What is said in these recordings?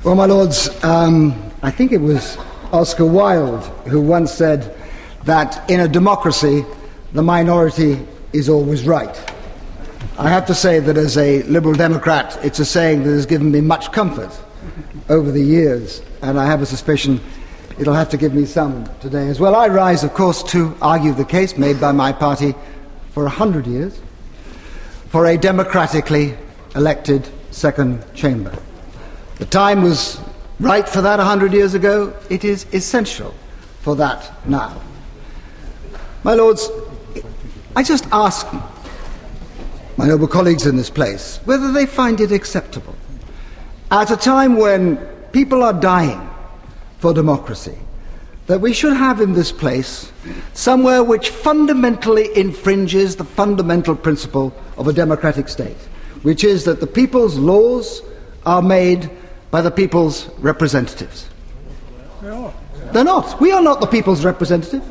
Well, my lords, I think it was Oscar Wilde who once said that in a democracy, the minority is always right. I have to say that as a Liberal Democrat, it's a saying that has given me much comfort over the years, and I have a suspicion it'll have to give me some today as well. I rise, of course, to argue the case made by my party for 100 years for a democratically elected second chamber. The time was right for that 100 years ago. It is essential for that now. My lords, I just ask my noble colleagues in this place whether they find it acceptable, at a time when people are dying for democracy, that we should have in this place somewhere which fundamentally infringes the fundamental principle of a democratic state, which is that the people's laws are made by the people's representatives. They're not. We are not the people's representative.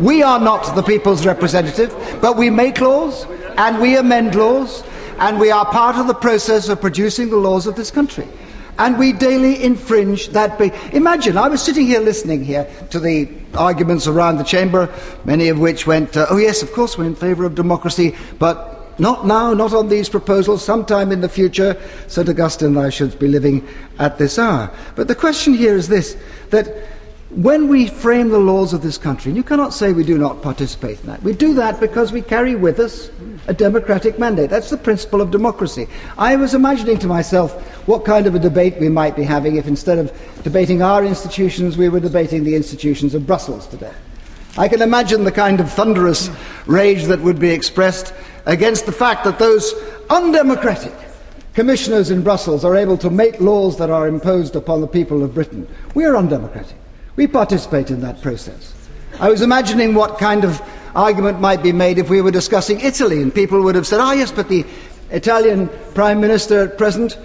We are not the people's representative, but we make laws and we amend laws, and we are part of the process of producing the laws of this country. And we daily infringe that. Imagine, I was sitting here listening here to the arguments around the chamber, many of which went, oh yes, of course we're in favour of democracy, but not now, not on these proposals, sometime in the future. St. Augustine and I should be living at this hour. But the question here is this, that when we frame the laws of this country, and you cannot say we do not participate in that, we do that because we carry with us a democratic mandate. That's the principle of democracy. I was imagining to myself what kind of a debate we might be having if instead of debating our institutions, we were debating the institutions of Brussels today. I can imagine the kind of thunderous rage that would be expressed against the fact that those undemocratic commissioners in Brussels are able to make laws that are imposed upon the people of Britain. We are undemocratic. We participate in that process. I was imagining what kind of argument might be made if we were discussing Italy, and people would have said, ah yes, but the Italian Prime Minister at present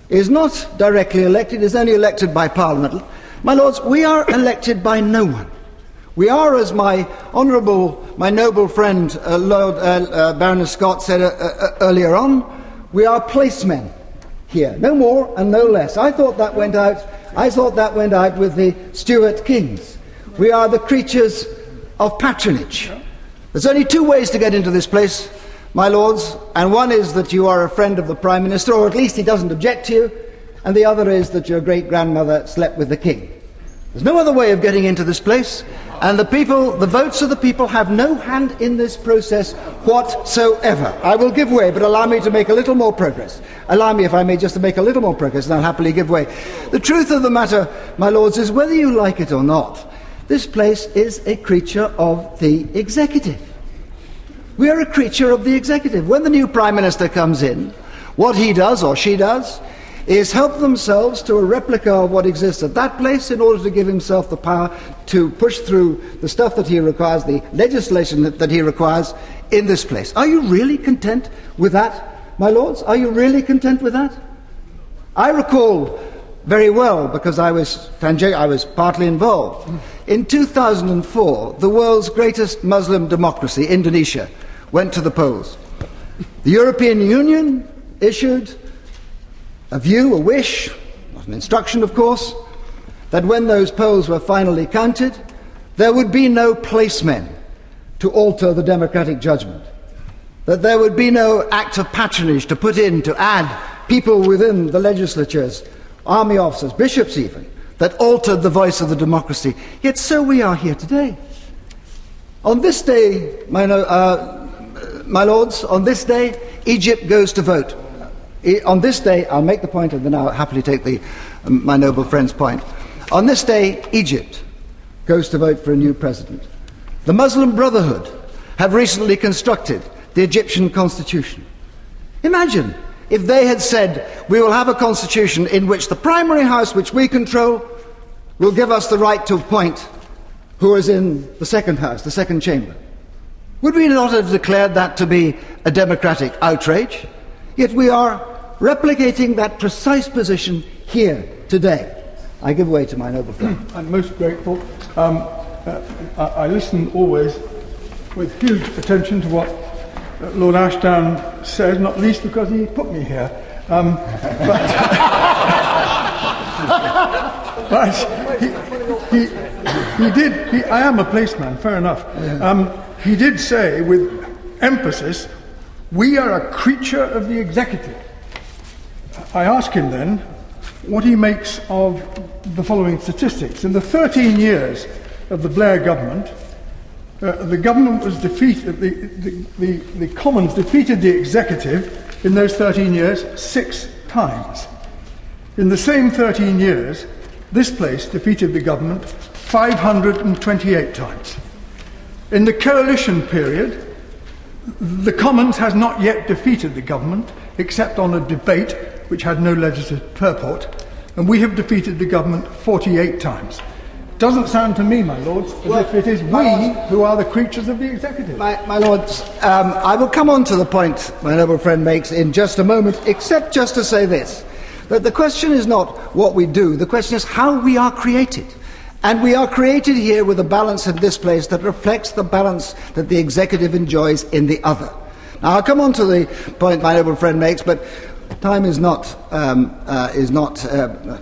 is not directly elected, is only elected by Parliament. My lords, we are elected by no one. We are, as my noble friend Lord Baroness Scott said earlier on, we are placemen here, no more and no less. I thought that went out with the Stuart kings. We are the creatures of patronage. There's only two ways to get into this place, my lords, and one is that you are a friend of the Prime Minister, or at least he doesn't object to you, and the other is that your great-grandmother slept with the king. There's no other way of getting into this place, and the people, the votes of the people, have no hand in this process whatsoever. I will give way, but allow me to make a little more progress. Allow me, if I may, just to make a little more progress, and I'll happily give way. The truth of the matter, my lords, is whether you like it or not, this place is a creature of the executive. We are a creature of the executive. When the new Prime Minister comes in, what he does, or she does, is help themselves to a replica of what exists at that place in order to give himself the power to push through the stuff that he requires, the legislation that he requires in this place. Are you really content with that, my lords? Are you really content with that? I recall very well, because I was partly involved. In 2004, the world's greatest Muslim democracy, Indonesia, went to the polls. The European Union issued a view, a wish, not an instruction of course, that when those polls were finally counted, there would be no placemen to alter the democratic judgment, that there would be no act of patronage to put in to add people within the legislatures, army officers, bishops even, that altered the voice of the democracy. Yet so we are here today. On this day, my lords, on this day, Egypt goes to vote. On this day, I'll make the point and then I'll happily take my noble friend's point. On this day, Egypt goes to vote for a new president. The Muslim Brotherhood have recently constructed the Egyptian constitution. Imagine if they had said, we will have a constitution in which the primary house which we control will give us the right to appoint who is in the second house, the second chamber. Would we not have declared that to be a democratic outrage? Yet we are replicating that precise position here today. I give way to my noble friend. I'm most grateful. I listen always with huge attention to what Lord Ashdown says, not least because he put me here. But he did, I am a policeman, fair enough. He did say with emphasis, we are a creature of the executive. I asked him then what he makes of the following statistics. In the 13 years of the Blair government, the government was defeated, the Commons defeated the executive in those 13 years 6 times. In the same 13 years, this place defeated the government 528 times. In the coalition period, the Commons has not yet defeated the government, except on a debate which had no legislative purport, and we have defeated the government 48 times. Doesn't sound to me, my lords, as if it is we who are the creatures of the executive. My lords, I will come on to the point my noble friend makes in just a moment, except just to say this, that the question is not what we do, the question is how we are created. And we are created here with a balance in this place that reflects the balance that the executive enjoys in the other. Now, I'll come on to the point my noble friend makes, but time is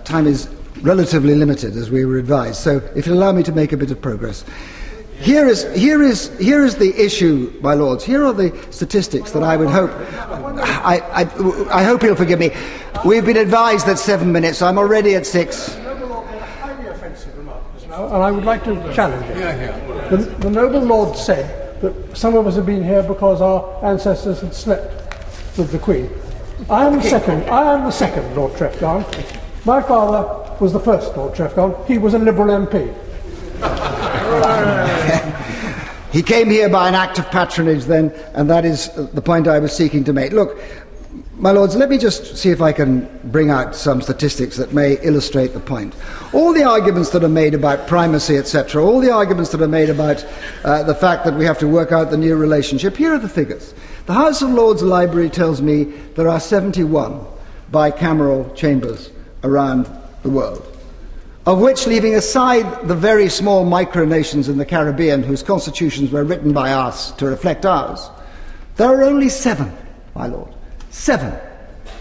time is relatively limited, as we were advised. So, if you'll allow me to make a bit of progress, here is the issue, my lords. Here are the statistics that I would hope. I hope you'll forgive me. We've been advised that 7 minutes. I'm already at 6. And I would like to challenge it. The noble lord said that some of us have been here because our ancestors had slept with the Queen. I am the second Lord Trefgarne. My father was the first Lord Trefgarne. He was a Liberal MP. He came here by an act of patronage then, and that is the point I was seeking to make. Look, my lords, let me just see if I can bring out some statistics that may illustrate the point. All the arguments that are made about primacy, etc., all the arguments that are made about the fact that we have to work out the new relationship, here are the figures. The House of Lords Library tells me there are 71 bicameral chambers around the world, of which, leaving aside the very small micronations in the Caribbean whose constitutions were written by us to reflect ours, there are only 7, my lord. 7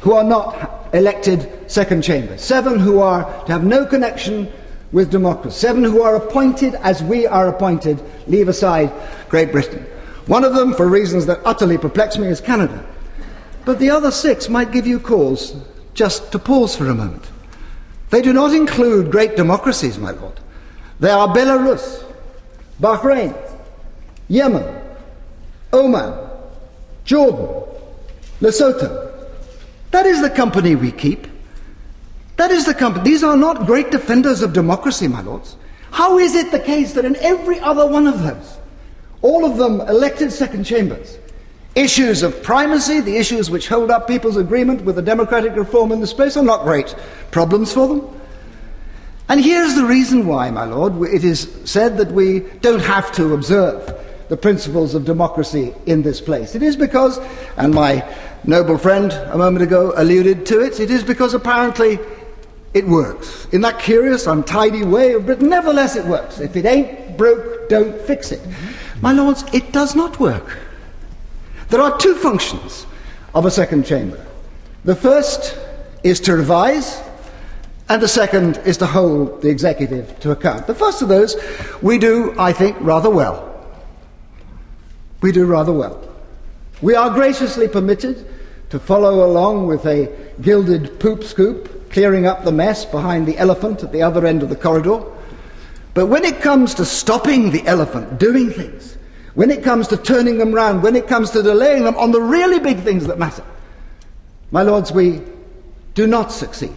who are not elected second chamber, 7 who are to have no connection with democracy, 7 who are appointed as we are appointed, leave aside Great Britain. One of them, for reasons that utterly perplex me, is Canada. But the other 6 might give you cause just to pause for a moment. They do not include great democracies, my lord. They are Belarus, Bahrain, Yemen, Oman, Jordan, Lesotho. That is the company we keep. That is the company. These are not great defenders of democracy, my lords. How is it the case that in every other one of those, all of them elected second chambers, issues of primacy, the issues which hold up people's agreement with the democratic reform in this place, are not great problems for them? And here's the reason why, my lord. It is said that we don't have to observe the principles of democracy in this place. It is because, and my noble friend a moment ago alluded to it, it is because apparently it works. In that curious, untidy way of Britain, nevertheless it works. If it ain't broke, don't fix it. My lords, it does not work. There are 2 functions of a second chamber. The first is to revise, and the second is to hold the executive to account. The first of those we do, I think, rather well. We do rather well. We are graciously permitted to follow along with a gilded poop scoop, clearing up the mess behind the elephant at the other end of the corridor. But when it comes to stopping the elephant doing things, when it comes to turning them round, when it comes to delaying them on the really big things that matter, my lords, we do not succeed.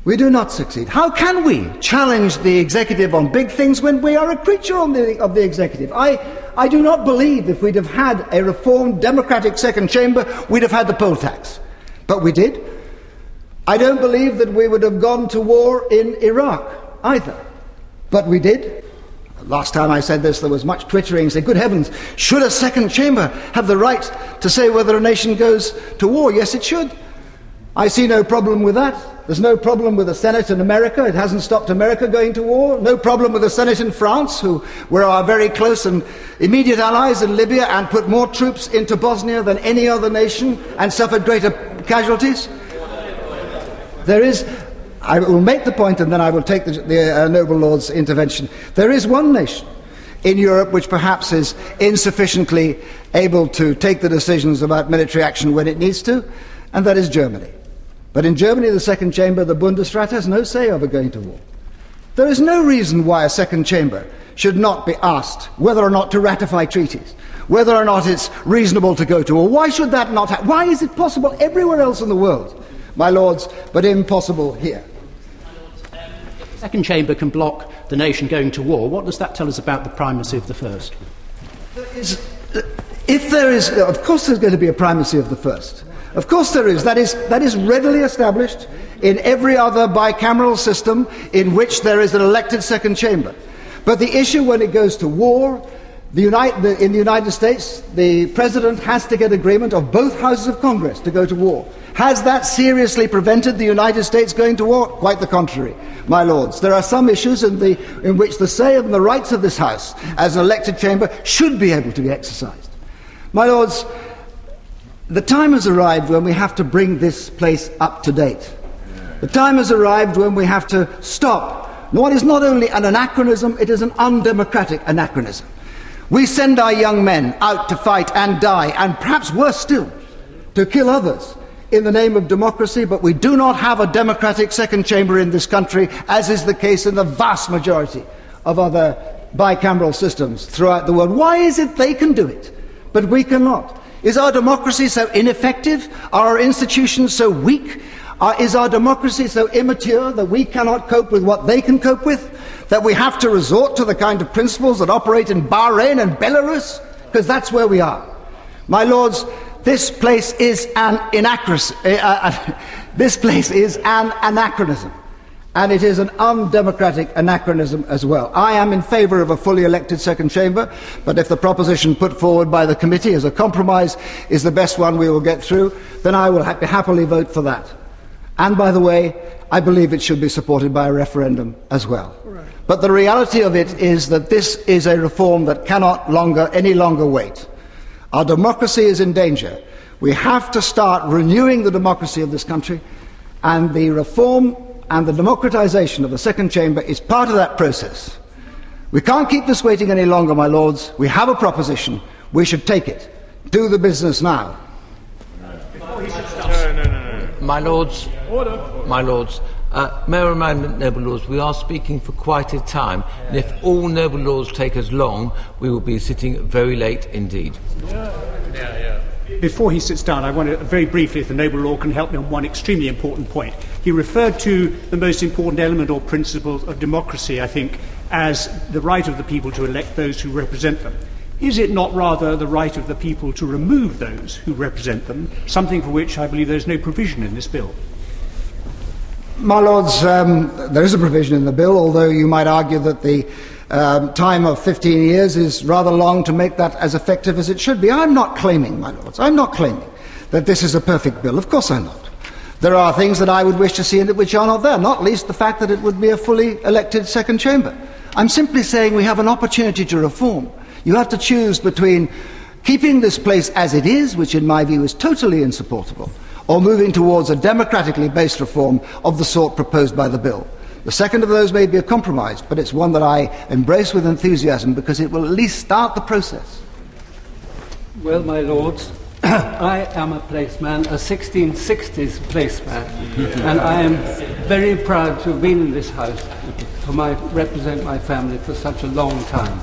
We do not succeed. How can we challenge the executive on big things when we are a creature of the executive? I do not believe if we'd have had a reformed democratic second chamber, we'd have had the poll tax. But we did. I don't believe that we would have gone to war in Iraq either. But we did. Last time I said this, there was much twittering, saying, good heavens, should a second chamber have the right to say whether a nation goes to war? Yes, it should. I see no problem with that. There's no problem with the Senate in America. It hasn't stopped America going to war. No problem with the Senate in France, who were our very close and immediate allies in Libya and put more troops into Bosnia than any other nation and suffered greater casualties. There is, I will make the point and then I will take the noble lord's intervention. There is one nation in Europe which perhaps is insufficiently able to take the decisions about military action when it needs to, and that is Germany. But in Germany, the second chamber, the Bundesrat, has no say over going to war. There is no reason why a second chamber should not be asked whether or not to ratify treaties, whether or not it's reasonable to go to war. Why should that not happen? Why is it possible everywhere else in the world, my lords, but impossible here? If the second chamber can block the nation going to war, what does that tell us about the primacy of the first? If there is, of course there's going to be a primacy of the first. Of course there is. That is readily established in every other bicameral system in which there is an elected second chamber. But the issue when it goes to war, in the United States, the President has to get agreement of both houses of Congress to go to war. Has that seriously prevented the United States going to war? Quite the contrary, my lords. There are some issues in which the say and the rights of this House, as an elected chamber, should be able to be exercised. My lords, the time has arrived when we have to bring this place up to date. The time has arrived when we have to stop what is not only an anachronism, it is an undemocratic anachronism. We send our young men out to fight and die, and perhaps worse still, to kill others in the name of democracy, but we do not have a democratic second chamber in this country, as is the case in the vast majority of other bicameral systems throughout the world. Why is it they can do it, but we cannot? Is our democracy so ineffective? Are our institutions so weak? Is our democracy so immature that we cannot cope with what they can cope with? That we have to resort to the kind of principles that operate in Bahrain and Belarus? Because that's where we are. My lords, this place is an inaccuracy. This place is an anachronism. And it is an undemocratic anachronism as well. I am in favour of a fully elected second chamber, but if the proposition put forward by the committee as a compromise is the best one we will get through, then I will happily vote for that. And by the way, I believe it should be supported by a referendum as well. Right. But the reality of it is that this is a reform that cannot any longer wait. Our democracy is in danger. We have to start renewing the democracy of this country, and the reform and the democratisation of the second chamber is part of that process. We can't keep this waiting any longer, my lords. We have a proposition. We should take it. Do the business now. My lords, may I remind noble lords, we are speaking for quite a time, and if all noble lords take as long, we will be sitting very late indeed. Before he sits down, I wonder very briefly if the noble lord can help me on one extremely important point. He referred to the most important element or principle of democracy, I think, as the right of the people to elect those who represent them. Is it not rather the right of the people to remove those who represent them, something for which I believe there is no provision in this bill? My lords, there is a provision in the bill, although you might argue that the time of 15 years is rather long to make that as effective as it should be. I'm not claiming, my lords, I'm not claiming that this is a perfect bill. Of course I'm not. There are things that I would wish to see in it which are not there, not least the fact that it would be a fully elected second chamber. I'm simply saying we have an opportunity to reform. You have to choose between keeping this place as it is, which in my view is totally insupportable, or moving towards a democratically based reform of the sort proposed by the bill. The second of those may be a compromise, but it's one that I embrace with enthusiasm because it will at least start the process. Well, my lords, I am a placeman, a 1660s placeman, and I am very proud to have been in this house, represent my family for such a long time.